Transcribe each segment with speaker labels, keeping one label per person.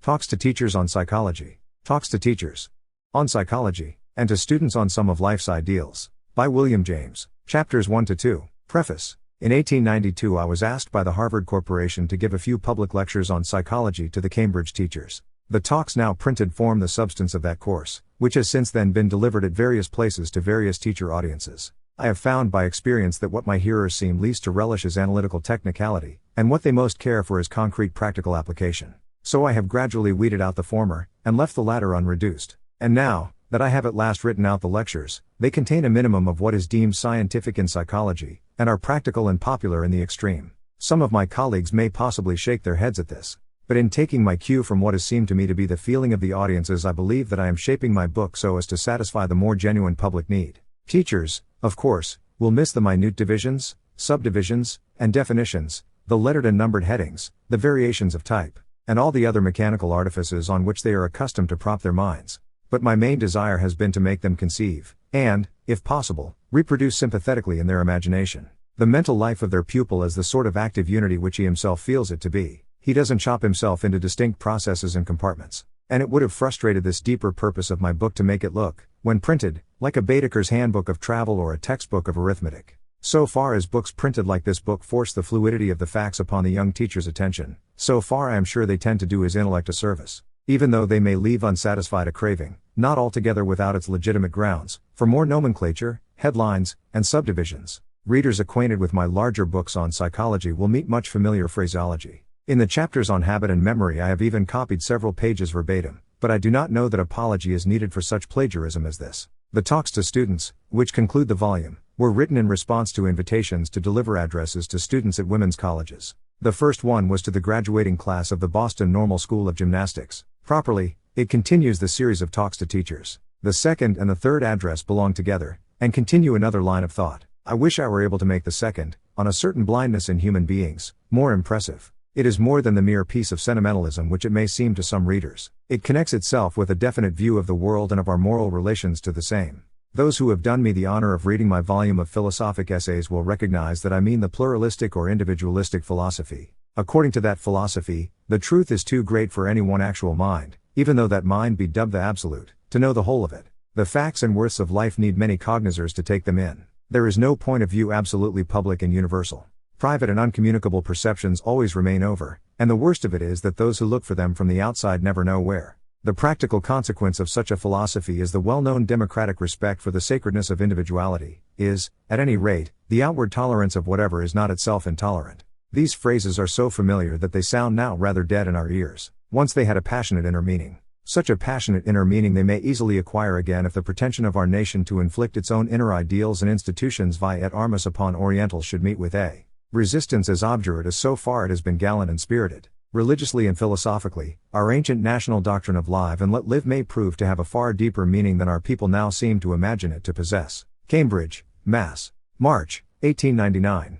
Speaker 1: Talks to teachers on psychology. Talks to teachers on psychology, and to students on some of life's ideals. By William James. Chapters 1-2. Preface. In 1892 I was asked by the Harvard Corporation to give a few public lectures on psychology to the Cambridge teachers. The talks now printed form the substance of that course, which has since then been delivered at various places to various teacher audiences. I have found by experience that what my hearers seem least to relish is analytical technicality, and what they most care for is concrete practical application. So I have gradually weeded out the former, and left the latter unreduced. And now, that I have at last written out the lectures, they contain a minimum of what is deemed scientific in psychology, and are practical and popular in the extreme. Some of my colleagues may possibly shake their heads at this. But in taking my cue from what has seemed to me to be the feeling of the audiences, I believe that I am shaping my book so as to satisfy the more genuine public need. Teachers, of course, will miss the minute divisions, subdivisions, and definitions, the lettered and numbered headings, the variations of type, and all the other mechanical artifices on which they are accustomed to prop their minds. But my main desire has been to make them conceive, and, if possible, reproduce sympathetically in their imagination, the mental life of their pupil as the sort of active unity which he himself feels it to be. He doesn't chop himself into distinct processes and compartments. And it would have frustrated this deeper purpose of my book to make it look, when printed, like a Baedeker's handbook of travel or a textbook of arithmetic. So far as books printed like this book force the fluidity of the facts upon the young teacher's attention, so far I am sure they tend to do his intellect a service. Even though they may leave unsatisfied a craving, not altogether without its legitimate grounds, for more nomenclature, headlines, and subdivisions. Readers acquainted with my larger books on psychology will meet much familiar phraseology. In the chapters on habit and memory I have even copied several pages verbatim, but I do not know that apology is needed for such plagiarism as this. The talks to students, which conclude the volume, were written in response to invitations to deliver addresses to students at women's colleges. The first one was to the graduating class of the Boston Normal School of Gymnastics. Properly, it continues the series of talks to teachers. The second and the third address belong together, and continue another line of thought. I wish I were able to make the second, on a certain blindness in human beings, more impressive. It is more than the mere piece of sentimentalism which it may seem to some readers. It connects itself with a definite view of the world and of our moral relations to the same. Those who have done me the honor of reading my volume of philosophic essays will recognize that I mean the pluralistic or individualistic philosophy. According to that philosophy, the truth is too great for any one actual mind, even though that mind be dubbed the absolute, to know the whole of it. The facts and worths of life need many cognizers to take them in. There is no point of view absolutely public and universal. Private and uncommunicable perceptions always remain over, and the worst of it is that those who look for them from the outside never know where. The practical consequence of such a philosophy is the well-known democratic respect for the sacredness of individuality, is, at any rate, the outward tolerance of whatever is not itself intolerant. These phrases are so familiar that they sound now rather dead in our ears. Once they had a passionate inner meaning. Such a passionate inner meaning they may easily acquire again if the pretension of our nation to inflict its own inner ideals and institutions via et armis upon Orientals should meet with a resistance as obdurate as so far it has been gallant and spirited. Religiously and philosophically, our ancient national doctrine of live and let live may prove to have a far deeper meaning than our people now seem to imagine it to possess. Cambridge, Mass. March, 1899.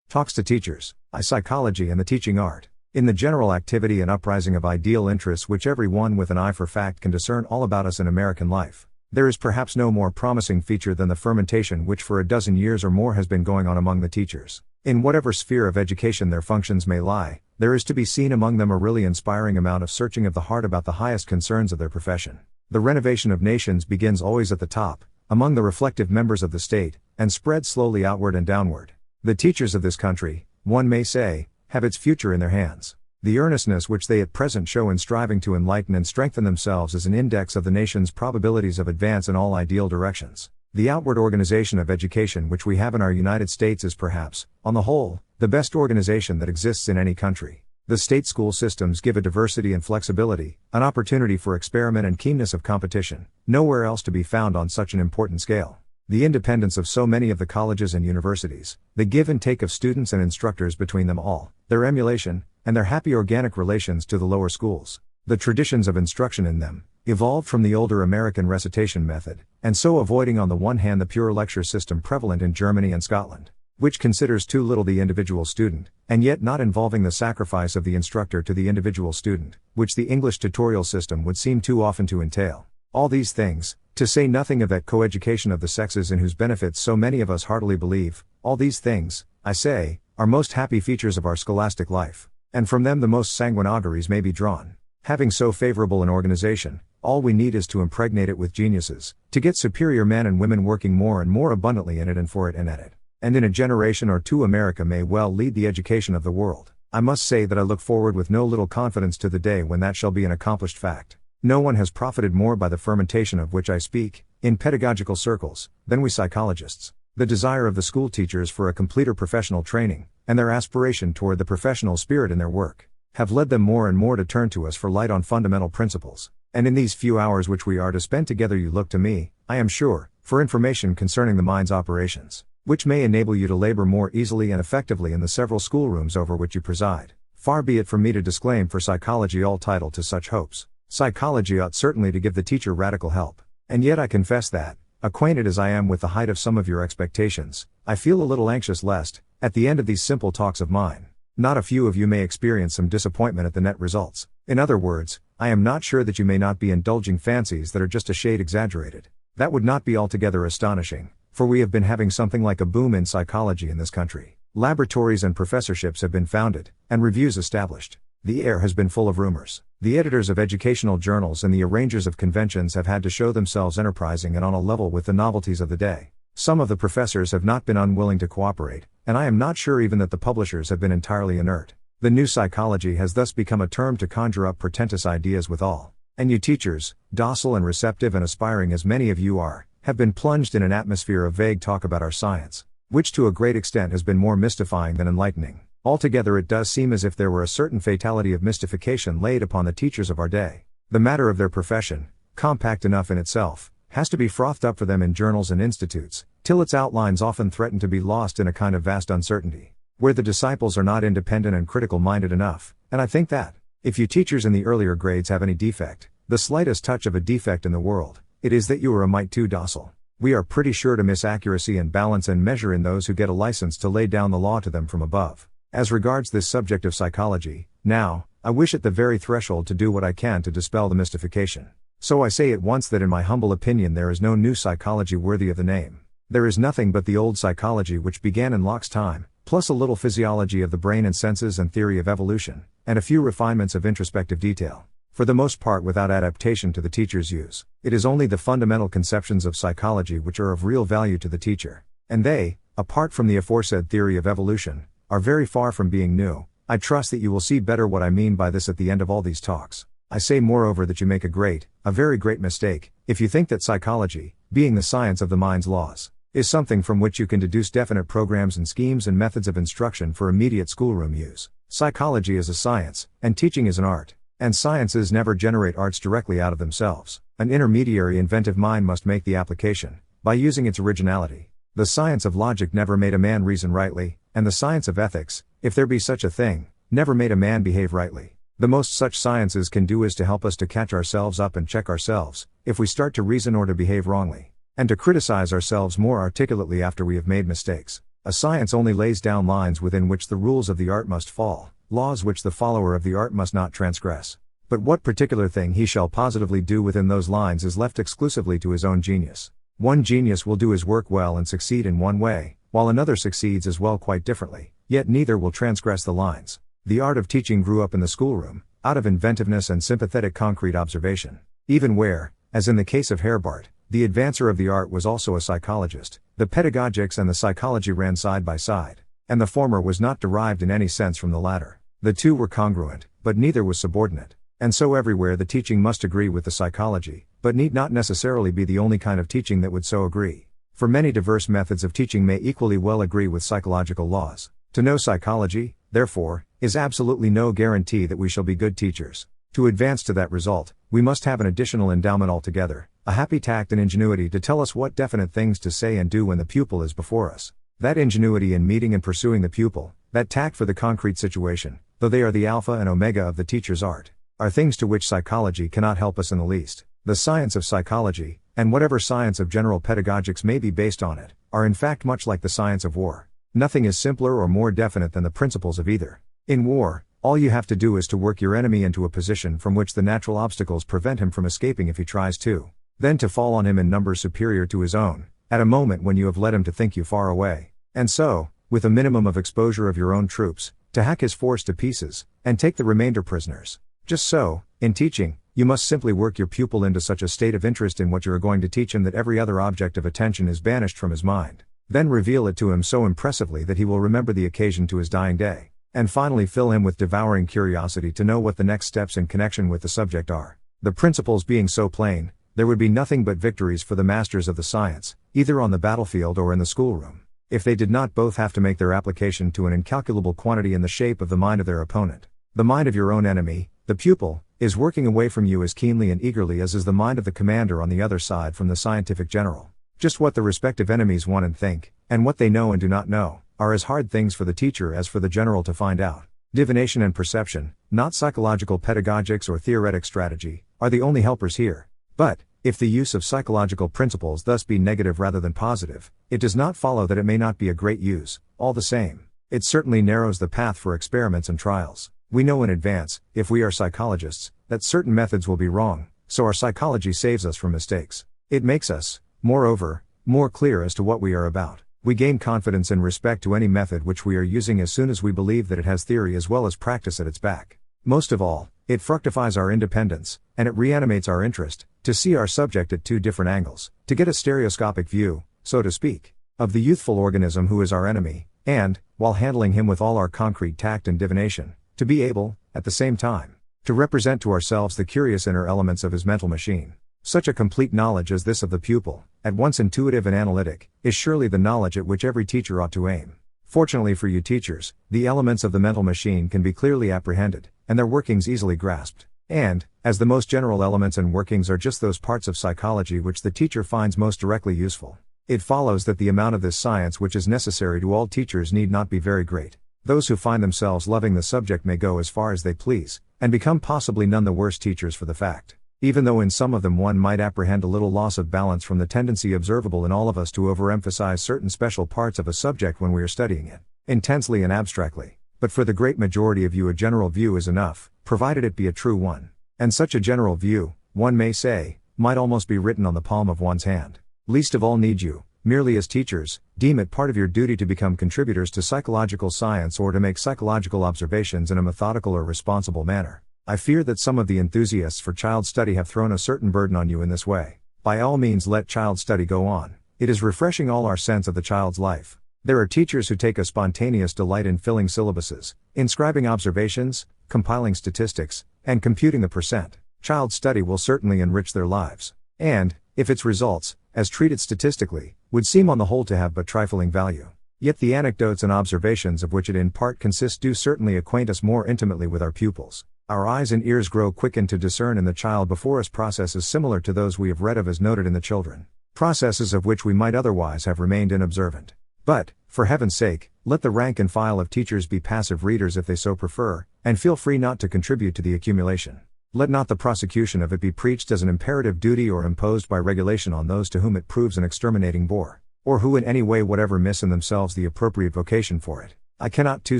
Speaker 1: Talks to Teachers, Psychology and the Teaching Art. In the general activity and uprising of ideal interests which every one with an eye for fact can discern all about us in American life, there is perhaps no more promising feature than the fermentation which for a dozen years or more has been going on among the teachers. In whatever sphere of education their functions may lie, there is to be seen among them a really inspiring amount of searching of the heart about the highest concerns of their profession. The renovation of nations begins always at the top, among the reflective members of the state, and spreads slowly outward and downward. The teachers of this country, one may say, have its future in their hands. The earnestness which they at present show in striving to enlighten and strengthen themselves is an index of the nation's probabilities of advance in all ideal directions. The outward organization of education which we have in our United States is perhaps, on the whole, the best organization that exists in any country. The state school systems give a diversity and flexibility, an opportunity for experiment and keenness of competition, nowhere else to be found on such an important scale. The independence of so many of the colleges and universities, the give and take of students and instructors between them all, their emulation, and their happy organic relations to the lower schools, the traditions of instruction in them, evolved from the older American recitation method, and so avoiding on the one hand the pure lecture system prevalent in Germany and Scotland, which considers too little the individual student, and yet not involving the sacrifice of the instructor to the individual student, which the English tutorial system would seem too often to entail. All these things, to say nothing of that coeducation of the sexes in whose benefits so many of us heartily believe, all these things, I say, are most happy features of our scholastic life, and from them the most sanguine auguries may be drawn. Having so favorable an organization, all we need is to impregnate it with geniuses, to get superior men and women working more and more abundantly in it and for it and at it. And in a generation or two America may well lead the education of the world. I must say that I look forward with no little confidence to the day when that shall be an accomplished fact. No one has profited more by the fermentation of which I speak, in pedagogical circles, than we psychologists. The desire of the school teachers for a completer professional training, and their aspiration toward the professional spirit in their work, have led them more and more to turn to us for light on fundamental principles. And in these few hours which we are to spend together you look to me, I am sure, for information concerning the mind's operations, which may enable you to labor more easily and effectively in the several schoolrooms over which you preside. Far be it from me to disclaim for psychology all title to such hopes. Psychology ought certainly to give the teacher radical help. And yet I confess that, acquainted as I am with the height of some of your expectations, I feel a little anxious lest, at the end of these simple talks of mine, not a few of you may experience some disappointment at the net results. In other words, I am not sure that you may not be indulging fancies that are just a shade exaggerated. That would not be altogether astonishing, for we have been having something like a boom in psychology in this country. Laboratories and professorships have been founded, and reviews established. The air has been full of rumors. The editors of educational journals and the arrangers of conventions have had to show themselves enterprising and on a level with the novelties of the day. Some of the professors have not been unwilling to cooperate, and I am not sure even that the publishers have been entirely inert. The new psychology has thus become a term to conjure up portentous ideas withal. And you teachers, docile and receptive and aspiring as many of you are, have been plunged in an atmosphere of vague talk about our science, which to a great extent has been more mystifying than enlightening. Altogether it does seem as if there were a certain fatality of mystification laid upon the teachers of our day. The matter of their profession, compact enough in itself, has to be frothed up for them in journals and institutes, till its outlines often threaten to be lost in a kind of vast uncertainty, where the disciples are not independent and critical-minded enough. And I think that, if you teachers in the earlier grades have any defect, the slightest touch of a defect in the world, it is that you are a mite too docile. We are pretty sure to miss accuracy and balance and measure in those who get a license to lay down the law to them from above. As regards this subject of psychology, now, I wish at the very threshold to do what I can to dispel the mystification. So I say at once that in my humble opinion there is no new psychology worthy of the name. There is nothing but the old psychology which began in Locke's time, plus a little physiology of the brain and senses and theory of evolution, and a few refinements of introspective detail. For the most part without adaptation to the teacher's use. It is only the fundamental conceptions of psychology which are of real value to the teacher. And they, apart from the aforesaid theory of evolution, are very far from being new. I trust that you will see better what I mean by this at the end of all these talks. I say moreover that you make a very great mistake, if you think that psychology, being the science of the mind's laws, is something from which you can deduce definite programs and schemes and methods of instruction for immediate schoolroom use. Psychology is a science, and teaching is an art. And sciences never generate arts directly out of themselves. An intermediary inventive mind must make the application, by using its originality. The science of logic never made a man reason rightly, and the science of ethics, if there be such a thing, never made a man behave rightly. The most such sciences can do is to help us to catch ourselves up and check ourselves, if we start to reason or to behave wrongly, and to criticize ourselves more articulately after we have made mistakes. A science only lays down lines within which the rules of the art must fall, laws which the follower of the art must not transgress. But what particular thing he shall positively do within those lines is left exclusively to his own genius. One genius will do his work well and succeed in one way, while another succeeds as well quite differently, yet neither will transgress the lines. The art of teaching grew up in the schoolroom, out of inventiveness and sympathetic concrete observation. Even where, as in the case of Herbart, the advancer of the art was also a psychologist, the pedagogics and the psychology ran side by side, and the former was not derived in any sense from the latter. The two were congruent, but neither was subordinate. And so everywhere the teaching must agree with the psychology, but need not necessarily be the only kind of teaching that would so agree. For many diverse methods of teaching may equally well agree with psychological laws. To know psychology, therefore, is absolutely no guarantee that we shall be good teachers. To advance to that result, we must have an additional endowment altogether, a happy tact and ingenuity to tell us what definite things to say and do when the pupil is before us. That ingenuity in meeting and pursuing the pupil, that tact for the concrete situation, though they are the alpha and omega of the teacher's art, are things to which psychology cannot help us in the least. The science of psychology, and whatever science of general pedagogics may be based on it, are in fact much like the science of war. Nothing is simpler or more definite than the principles of either. In war, all you have to do is to work your enemy into a position from which the natural obstacles prevent him from escaping if he tries to. Then to fall on him in numbers superior to his own, at a moment when you have led him to think you far away. And so, with a minimum of exposure of your own troops, to hack his force to pieces, and take the remainder prisoners. Just so, In teaching, you must simply work your pupil into such a state of interest in what you are going to teach him that every other object of attention is banished from his mind. Then reveal it to him so impressively that he will remember the occasion to his dying day. And finally fill him with devouring curiosity to know what the next steps in connection with the subject are. The principles being so plain, there would be nothing but victories for the masters of the science, either on the battlefield or in the schoolroom, if they did not both have to make their application to an incalculable quantity in the shape of the mind of their opponent. The mind of your own enemy, the pupil, is working away from you as keenly and eagerly as is the mind of the commander on the other side from the scientific general. Just what the respective enemies want and think, and what they know and do not know, are as hard things for the teacher as for the general to find out. Divination and perception, not psychological pedagogics or theoretic strategy, are the only helpers here. But, if the use of psychological principles thus be negative rather than positive, it does not follow that it may not be a great use, all the same. It certainly narrows the path for experiments and trials. We know in advance, if we are psychologists, that certain methods will be wrong, so our psychology saves us from mistakes. It makes us, moreover, more clear as to what we are about. We gain confidence in respect to any method which we are using as soon as we believe that it has theory as well as practice at its back. Most of all, it fructifies our independence, and it reanimates our interest, to see our subject at two different angles, to get a stereoscopic view, so to speak, of the youthful organism who is our enemy, and, while handling him with all our concrete tact and divination, to be able, at the same time, to represent to ourselves the curious inner elements of his mental machine. Such a complete knowledge as this of the pupil, at once intuitive and analytic, is surely the knowledge at which every teacher ought to aim. Fortunately for you teachers, the elements of the mental machine can be clearly apprehended, and their workings easily grasped. And, as the most general elements and workings are just those parts of psychology which the teacher finds most directly useful, it follows that the amount of this science which is necessary to all teachers need not be very great. Those who find themselves loving the subject may go as far as they please, and become possibly none the worse teachers for the fact. Even though in some of them one might apprehend a little loss of balance from the tendency observable in all of us to overemphasize certain special parts of a subject when we are studying it, intensely and abstractly. But for the great majority of you a general view is enough, provided it be a true one. And such a general view, one may say, might almost be written on the palm of one's hand. Least of all need you, merely as teachers, deem it part of your duty to become contributors to psychological science or to make psychological observations in a methodical or responsible manner. I fear that some of the enthusiasts for child study have thrown a certain burden on you in this way. By all means let child study go on. It is refreshing all our sense of the child's life. There are teachers who take a spontaneous delight in filling syllabuses, inscribing observations, compiling statistics, and computing the percent. Child study will certainly enrich their lives. And, if its results, as treated statistically, would seem on the whole to have but trifling value, yet the anecdotes and observations of which it in part consists do certainly acquaint us more intimately with our pupils. Our eyes and ears grow quickened to discern in the child before us processes similar to those we have read of as noted in the children, processes of which we might otherwise have remained unobservant. But, for heaven's sake, let the rank and file of teachers be passive readers if they so prefer, and feel free not to contribute to the accumulation. Let not the prosecution of it be preached as an imperative duty or imposed by regulation on those to whom it proves an exterminating bore, or who in any way whatever miss in themselves the appropriate vocation for it. I cannot too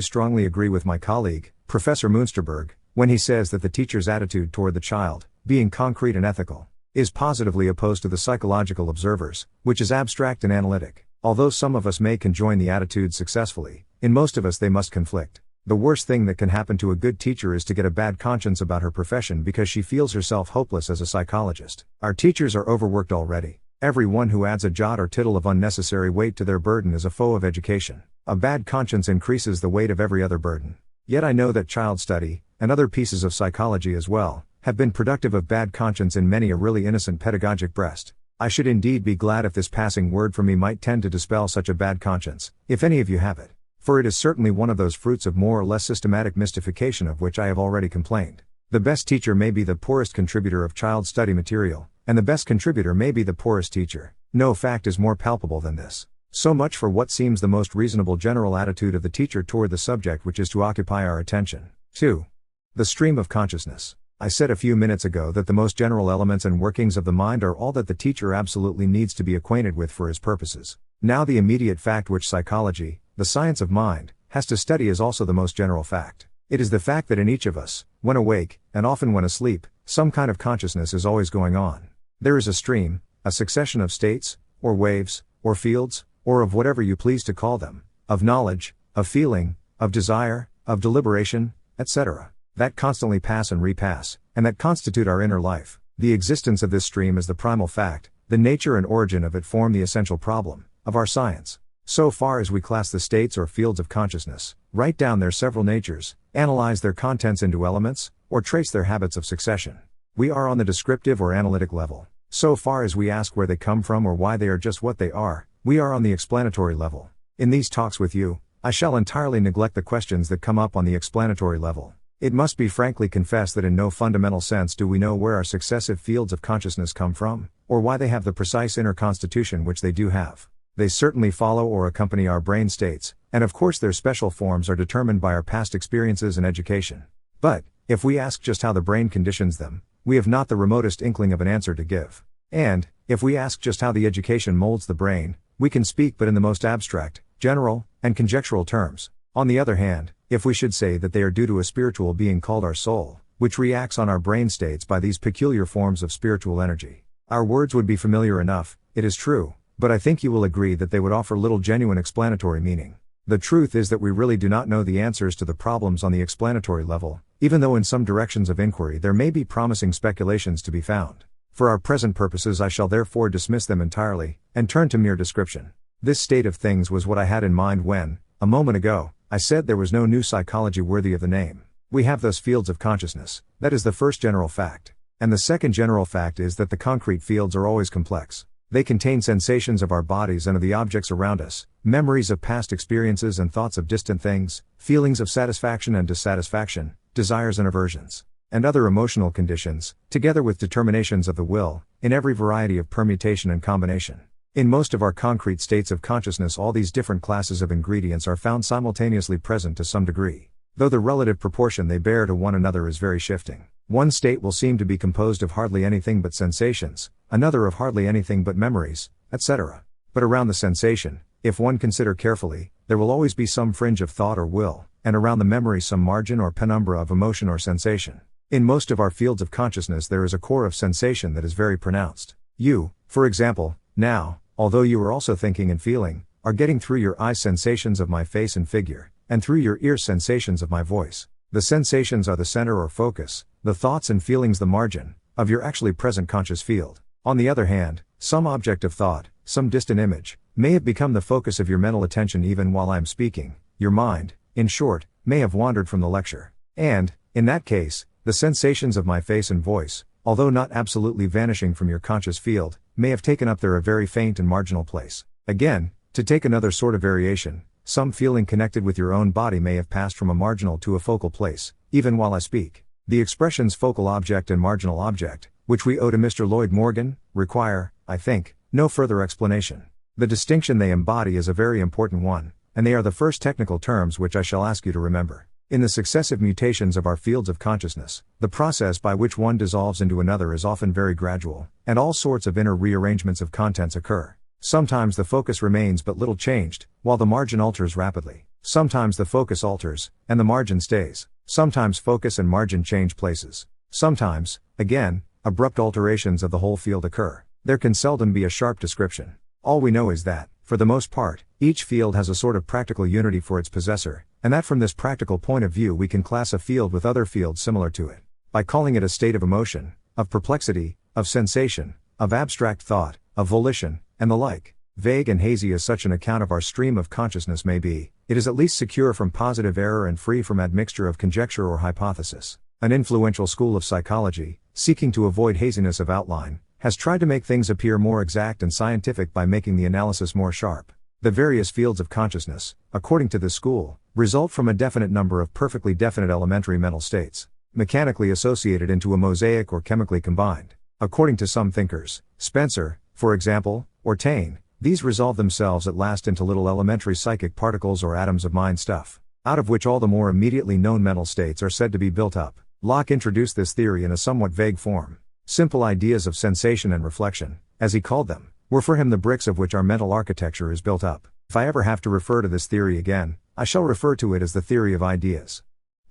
Speaker 1: strongly agree with my colleague, Professor Munsterberg, when he says that the teacher's attitude toward the child, being concrete and ethical, is positively opposed to the psychological observer's, which is abstract and analytic. Although some of us may conjoin the attitudes successfully, in most of us they must conflict. The worst thing that can happen to a good teacher is to get a bad conscience about her profession because she feels herself hopeless as a psychologist. Our teachers are overworked already. Every one who adds a jot or tittle of unnecessary weight to their burden is a foe of education. A bad conscience increases the weight of every other burden. Yet I know that child study, and other pieces of psychology as well, have been productive of bad conscience in many a really innocent pedagogic breast. I should indeed be glad if this passing word from me might tend to dispel such a bad conscience, if any of you have it. For it is certainly one of those fruits of more or less systematic mystification of which I have already complained. The best teacher may be the poorest contributor of child study material, and the best contributor may be the poorest teacher. No fact is more palpable than this. So much for what seems the most reasonable general attitude of the teacher toward the subject which is to occupy our attention. 2. The stream of consciousness. I said a few minutes ago that the most general elements and workings of the mind are all that the teacher absolutely needs to be acquainted with for his purposes. Now the immediate fact which psychology, the science of mind, has to study is also the most general fact. It is the fact that in each of us, when awake, and often when asleep, some kind of consciousness is always going on. There is a stream, a succession of states, or waves, or fields, or of whatever you please to call them, of knowledge, of feeling, of desire, of deliberation, etc. that constantly pass and repass, and that constitute our inner life. The existence of this stream is the primal fact, the nature and origin of it form the essential problem of our science. So far as we class the states or fields of consciousness, write down their several natures, analyze their contents into elements, or trace their habits of succession, we are on the descriptive or analytic level. So far as we ask where they come from or why they are just what they are, we are on the explanatory level. In these talks with you, I shall entirely neglect the questions that come up on the explanatory level. It must be frankly confessed that in no fundamental sense do we know where our successive fields of consciousness come from, or why they have the precise inner constitution which they do have. They certainly follow or accompany our brain states, and of course their special forms are determined by our past experiences and education. But, if we ask just how the brain conditions them, we have not the remotest inkling of an answer to give. And, if we ask just how the education molds the brain, we can speak but in the most abstract, general, and conjectural terms. On the other hand, if we should say that they are due to a spiritual being called our soul, which reacts on our brain states by these peculiar forms of spiritual energy, our words would be familiar enough, it is true, but I think you will agree that they would offer little genuine explanatory meaning. The truth is that we really do not know the answers to the problems on the explanatory level, even though in some directions of inquiry there may be promising speculations to be found. For our present purposes I shall therefore dismiss them entirely, and turn to mere description. This state of things was what I had in mind when, a moment ago, I said there was no new psychology worthy of the name. We have those fields of consciousness, that is the first general fact. And the second general fact is that the concrete fields are always complex. They contain sensations of our bodies and of the objects around us, memories of past experiences and thoughts of distant things, feelings of satisfaction and dissatisfaction, desires and aversions, and other emotional conditions, together with determinations of the will, in every variety of permutation and combination. In most of our concrete states of consciousness all these different classes of ingredients are found simultaneously present to some degree, though the relative proportion they bear to one another is very shifting. One state will seem to be composed of hardly anything but sensations, another of hardly anything but memories, etc. But around the sensation, if one consider carefully, there will always be some fringe of thought or will, and around the memory some margin or penumbra of emotion or sensation. In most of our fields of consciousness there is a core of sensation that is very pronounced. You, for example, now, although you are also thinking and feeling, are getting through your eyes sensations of my face and figure, and through your ears sensations of my voice. The sensations are the center or focus, the thoughts and feelings the margin, of your actually present conscious field. On the other hand, some object of thought, some distant image, may have become the focus of your mental attention even while I am speaking. Your mind, in short, may have wandered from the lecture. And, in that case, the sensations of my face and voice, although not absolutely vanishing from your conscious field, may have taken up there a very faint and marginal place. Again, to take another sort of variation, some feeling connected with your own body may have passed from a marginal to a focal place, even while I speak. The expressions focal object and marginal object, which we owe to Mr. Lloyd Morgan, require, I think, no further explanation. The distinction they embody is a very important one, and they are the first technical terms which I shall ask you to remember. In the successive mutations of our fields of consciousness, the process by which one dissolves into another is often very gradual, and all sorts of inner rearrangements of contents occur. Sometimes the focus remains but little changed, while the margin alters rapidly. Sometimes the focus alters, and the margin stays. Sometimes focus and margin change places. Sometimes, again, abrupt alterations of the whole field occur. There can seldom be a sharp description. All we know is that, for the most part, each field has a sort of practical unity for its possessor, and that from this practical point of view we can class a field with other fields similar to it, by calling it a state of emotion, of perplexity, of sensation, of abstract thought, of volition, and the like. Vague and hazy as such an account of our stream of consciousness may be, it is at least secure from positive error and free from admixture of conjecture or hypothesis. An influential school of psychology, seeking to avoid haziness of outline, has tried to make things appear more exact and scientific by making the analysis more sharp. The various fields of consciousness, according to this school, result from a definite number of perfectly definite elementary mental states, mechanically associated into a mosaic or chemically combined. According to some thinkers, Spencer, for example, or Taine, these resolve themselves at last into little elementary psychic particles or atoms of mind stuff, out of which all the more immediately known mental states are said to be built up. Locke introduced this theory in a somewhat vague form. Simple ideas of sensation and reflection, as he called them, were for him the bricks of which our mental architecture is built up. If I ever have to refer to this theory again, I shall refer to it as the theory of ideas.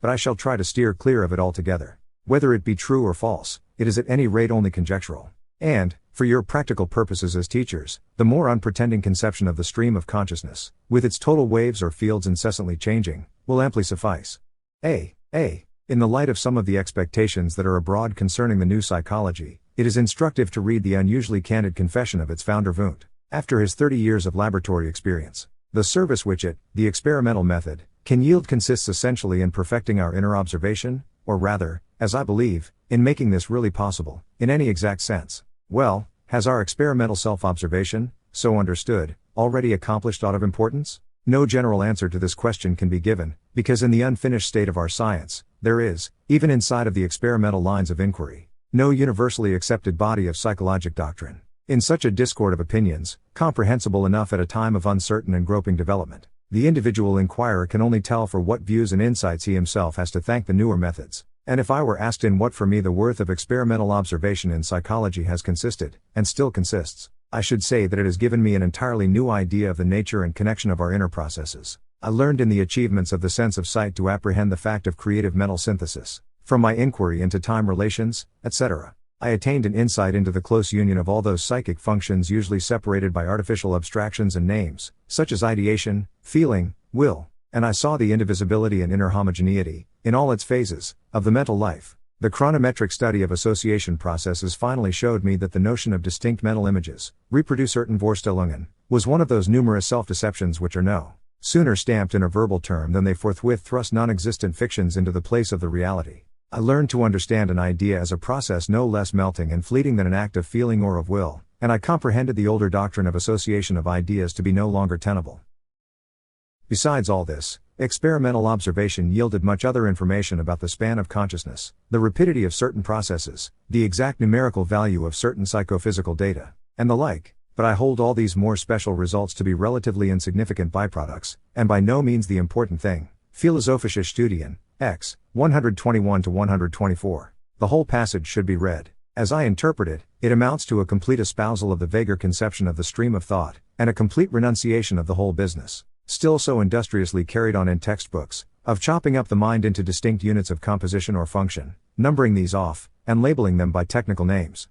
Speaker 1: But I shall try to steer clear of it altogether. Whether it be true or false, it is at any rate only conjectural. And, for your practical purposes as teachers, the more unpretending conception of the stream of consciousness, with its total waves or fields incessantly changing, will amply suffice. In the light of some of the expectations that are abroad concerning the new psychology, it is instructive to read the unusually candid confession of its founder Wundt. After his 30 years of laboratory experience, the service which it, the experimental method, can yield consists essentially in perfecting our inner observation, or rather, as I believe, in making this really possible, in any exact sense. Well, has our experimental self-observation, so understood, already accomplished aught of importance? No general answer to this question can be given, because in the unfinished state of our science, there is, even inside of the experimental lines of inquiry, no universally accepted body of psychologic doctrine. In such a discord of opinions, comprehensible enough at a time of uncertain and groping development, the individual inquirer can only tell for what views and insights he himself has to thank the newer methods. And if I were asked in what for me the worth of experimental observation in psychology has consisted, and still consists, I should say that it has given me an entirely new idea of the nature and connection of our inner processes. I learned in the achievements of the sense of sight to apprehend the fact of creative mental synthesis. From my inquiry into time relations, etc., I attained an insight into the close union of all those psychic functions usually separated by artificial abstractions and names, such as ideation, feeling, will, and I saw the indivisibility and inner homogeneity, in all its phases, of the mental life. The chronometric study of association processes finally showed me that the notion of distinct mental images, reproducerten Vorstellungen, was one of those numerous self-deceptions which are no sooner stamped in a verbal term than they forthwith thrust non-existent fictions into the place of the reality. I learned to understand an idea as a process no less melting and fleeting than an act of feeling or of will, and I comprehended the older doctrine of association of ideas to be no longer tenable. Besides all this, experimental observation yielded much other information about the span of consciousness, the rapidity of certain processes, the exact numerical value of certain psychophysical data, and the like, but I hold all these more special results to be relatively insignificant byproducts, and by no means the important thing. Philosophische Studien, X, 121-124. The whole passage should be read. As I interpret it, it amounts to a complete espousal of the vaguer conception of the stream of thought, and a complete renunciation of the whole business, still so industriously carried on in textbooks, of chopping up the mind into distinct units of composition or function, numbering these off, and labeling them by technical names.